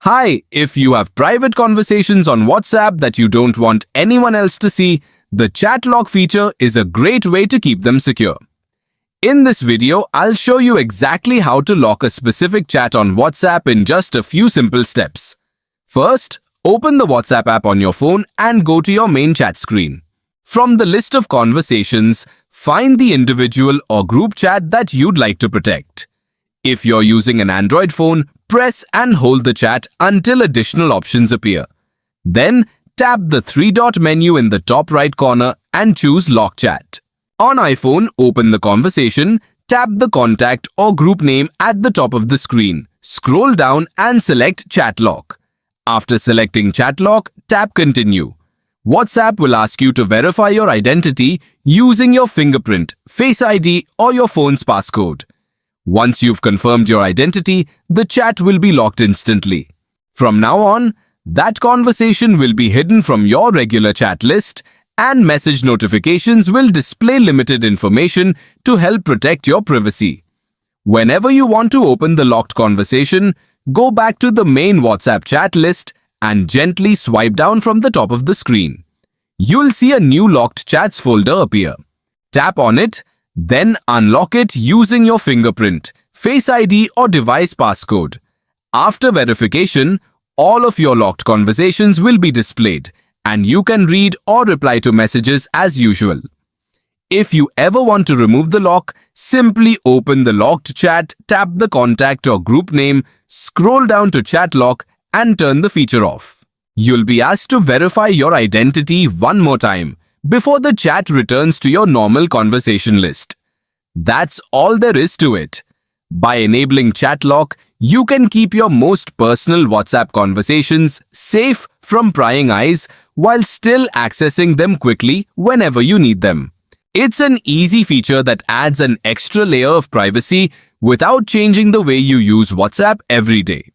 Hi, if you have private conversations on WhatsApp that you don't want anyone else to see, the chat lock feature is a great way to keep them secure. In this video, I'll show you exactly how to lock a specific chat on WhatsApp in just a few simple steps. First, open the WhatsApp app on your phone and go to your main chat screen. From the list of conversations, find the individual or group chat that you'd like to protect. If you're using an Android phone, press and hold the chat until additional options appear. Then, tap the three-dot menu in the top right corner and choose Lock Chat. On iPhone, open the conversation, tap the contact or group name at the top of the screen, scroll down and select Chat Lock. After selecting Chat Lock, tap Continue. WhatsApp will ask you to verify your identity using your fingerprint, Face ID or your phone's passcode. Once you've confirmed your identity, the chat will be locked instantly. From now on, that conversation will be hidden from your regular chat list and message notifications will display limited information to help protect your privacy. Whenever you want to open the locked conversation, go back to the main WhatsApp chat list and gently swipe down from the top of the screen. You'll see a new Locked Chats folder appear. Tap on it, then unlock it using your fingerprint, Face ID or device passcode. After verification, all of your locked conversations will be displayed and you can read or reply to messages as usual. If you ever want to remove the lock, simply open the locked chat, tap the contact or group name, scroll down to Chat Lock and turn the feature off. You'll be asked to verify your identity one more time before the chat returns to your normal conversation list. That's all there is to it. By enabling Chat Lock, you can keep your most personal WhatsApp conversations safe from prying eyes while still accessing them quickly whenever you need them. It's an easy feature that adds an extra layer of privacy without changing the way you use WhatsApp every day.